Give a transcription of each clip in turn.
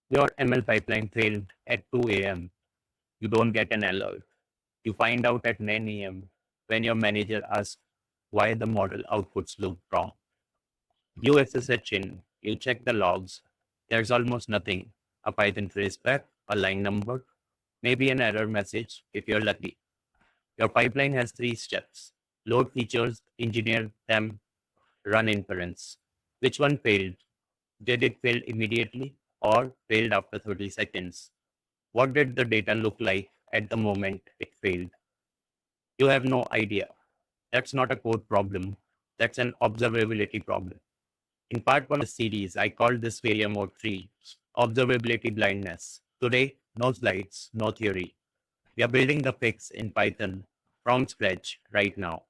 Your ML pipeline failed at 2 a.m. You don't get an alert. You find out at 9 a.m. when your manager asks why the model outputs look wrong. You SSH in, you check the logs. There's almost nothing. A Python traceback, a line number, maybe an error message if you're lucky. Your pipeline has 3 steps. Load features, engineer them, run inference. Which one failed? Did it fail immediately or failed after 30 seconds? What did the data look like at the moment it failed? You have no idea. That's not a code problem. That's an observability problem. In part 1 of the series, I called this failure mode 3, observability blindness. Today, no slides, no theory. We are building the fix in Python from scratch right now.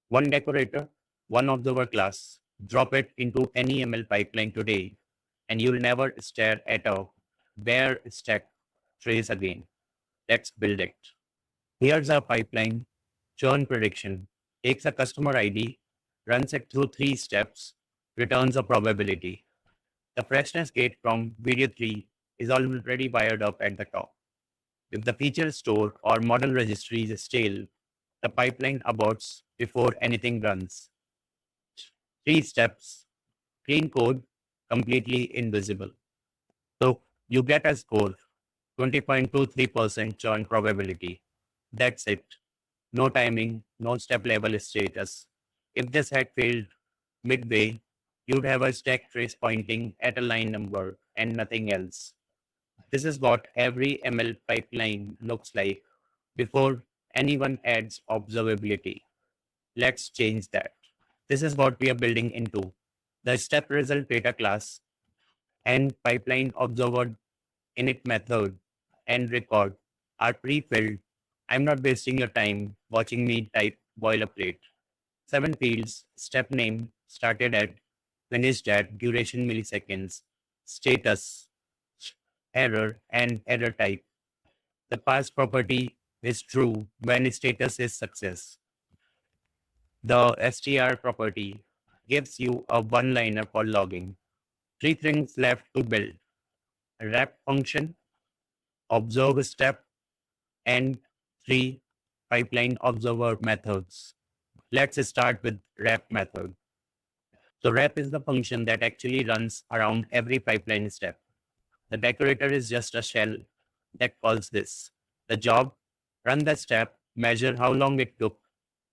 One decorator, one observer class, drop it into any ML pipeline today, and you'll never stare at a bare stack trace again. Let's build it. Here's our pipeline. Churn prediction takes a customer ID, runs it through 3 steps, returns a probability. The freshness gate from video 3 is already wired up at the top. If the feature store or model registry is stale, the pipeline aborts before anything runs. 3 steps, clean code, completely invisible. So you get a score, 20.23% churn probability. That's it. No timing, no step level status. If this had failed midway, you'd have a stack trace pointing at a line number and nothing else. This is what every ML pipeline looks like before anyone adds observability. Let's change that. This is what we are building into. The step result data class and pipeline observer init method and record are pre-filled. I'm not wasting your time watching me type boilerplate. 7 fields, step name, started at, finished at, duration milliseconds, status, error, and error type. The pass property is true when status is success. The str property gives you a one-liner for logging. 3 things left to build. Wrap function, observe step, and 3 pipeline observer methods. Let's start with wrap method. So wrap is the function that actually runs around every pipeline step. The decorator is just a shell that calls this. The job, run the step, measure how long it took,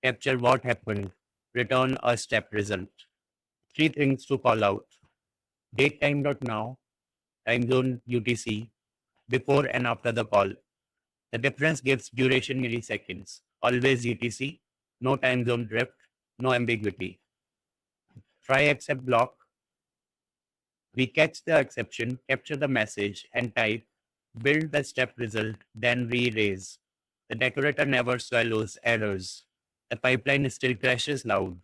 capture what happened, return a step result. 3 things to call out. Datetime.now, time zone UTC, before and after the call. The difference gives duration milliseconds, always UTC, no time zone drift, no ambiguity. Try except block. We catch the exception, capture the message, and type, build the step result, then re-raise. The decorator never swallows errors. The pipeline still crashes loud.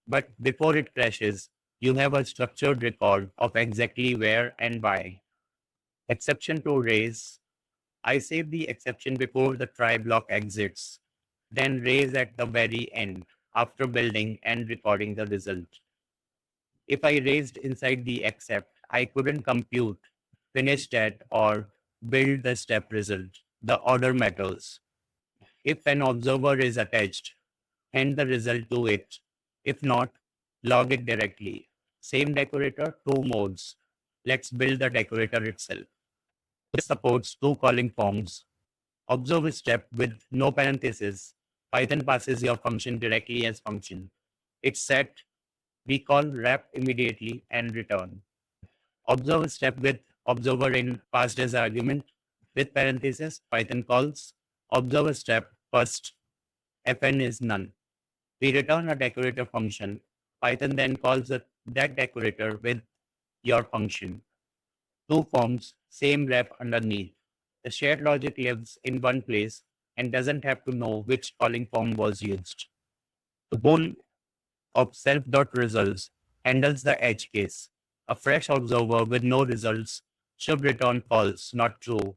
But before it crashes, you have a structured record of exactly where and why. Exception to raise. I save the exception before the try block exits, then raise at the very end after building and recording the result. If I raised inside the except, I couldn't compute, finish that, or build the step result. The order matters. If an observer is attached, hand the result to it. If not, log it directly. Same decorator, 2 modes. Let's build the decorator itself. This supports 2 calling forms. Observe step with no parentheses. Python passes your function directly as function. It's set. We call wrap immediately and return. Observe step with observer in passed as argument. With parentheses, Python calls observer step first. Fn is none. We return a decorator function. Python then calls that decorator with your function. 2 forms, same wrap underneath. The shared logic lives in one place and doesn't have to know which calling form was used. The bool of self.results handles the edge case. A fresh observer with no results should return false, not true.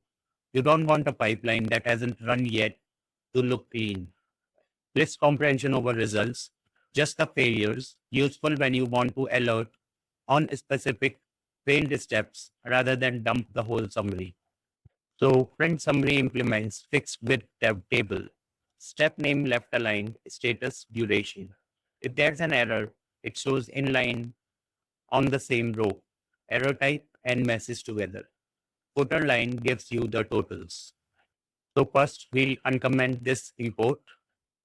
You don't want a pipeline that hasn't run yet to look clean. List comprehension over results, just the failures, useful when you want to alert on specific failed steps rather than dump the whole summary. So print summary implements fixed with table, step name left aligned, status, duration. If there's an error, it shows inline on the same row, error type and message together. Footer line gives you the totals. So first we'll uncomment this import.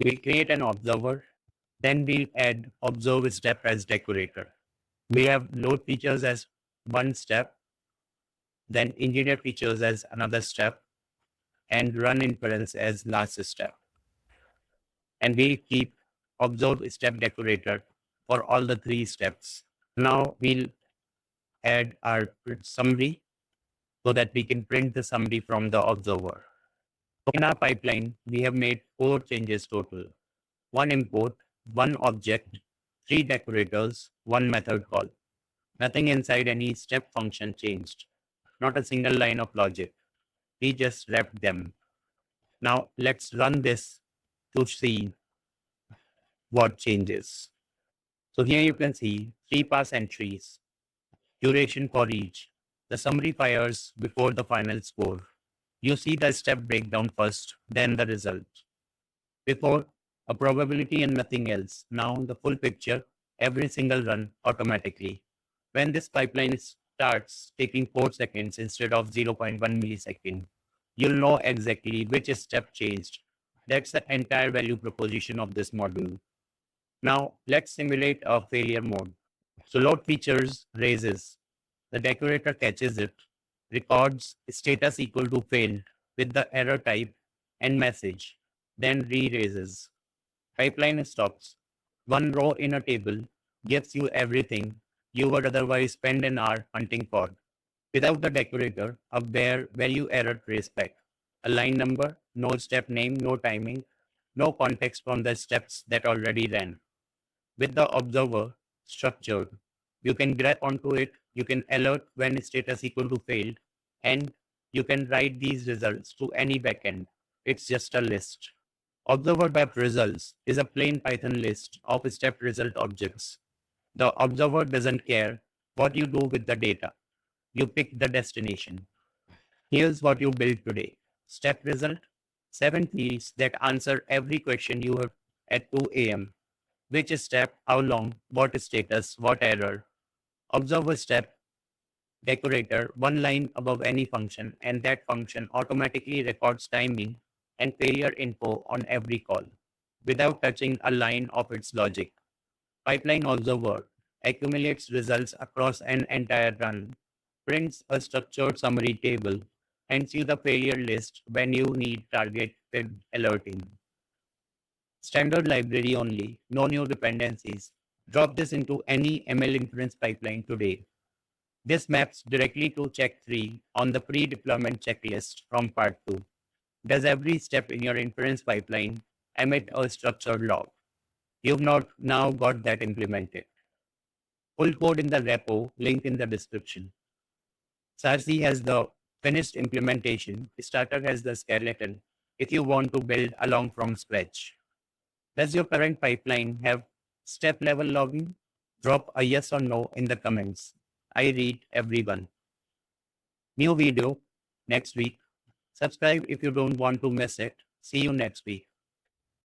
We'll create an observer. Then we'll add observe step as decorator. We have load features as one step, then engineer features as another step, and run inference as last step. And we'll keep observe step decorator for all the three steps. Now we'll add our summary so that we can print the summary from the observer. In our pipeline, we have made 4 changes total. 1 import, 1 object, 3 decorators, 1 method call. Nothing inside any step function changed. Not a single line of logic. We just wrapped them. Now let's run this to see what changes. So here you can see 3 pass entries, duration for each. The summary fires before the final score. You see the step breakdown first, then the result. Before, a probability and nothing else. Now the full picture, every single run automatically. When this pipeline starts taking 4 seconds instead of 0.1 millisecond, you'll know exactly which step changed. That's the entire value proposition of this module. Now let's simulate a failure mode. So load features raises. The decorator catches it, records status equal to failed with the error type and message, then re-raises. Pipeline stops. One row in a table gives you everything you would otherwise spend an hour hunting for. Without the decorator, a bare value error trace back. A line number, no step name, no timing, no context from the steps that already ran. With the observer structured, you can grab onto it, you can alert when status equal to failed, and you can write these results to any backend. It's just a list. Observer web results is a plain Python list of step result objects. The observer doesn't care what you do with the data. You pick the destination. Here's what you build today. Step result, 7 fields that answer every question you have at 2 a.m. Which step, how long, what status, what error. Observer step, decorator, 1 line above any function, and that function automatically records timing and failure info on every call without touching a line of its logic. PipelineObserver accumulates results across an entire run, prints a structured summary table, hands you the failure list when you need targeted alerting. Standard library only, no new dependencies. Drop this into any ML inference pipeline today. This maps directly to check 3 on the pre-deployment checklist from part 2. Does every step in your inference pipeline emit a structured log? You've now got that implemented. Full code in the repo, link in the description. Sarsi has the finished implementation. Starter has the skeleton if you want to build along from scratch. Does your current pipeline have step level logging? Drop a yes or no in the comments. I read everyone. New video next week. Subscribe if you don't want to miss it. See you next week.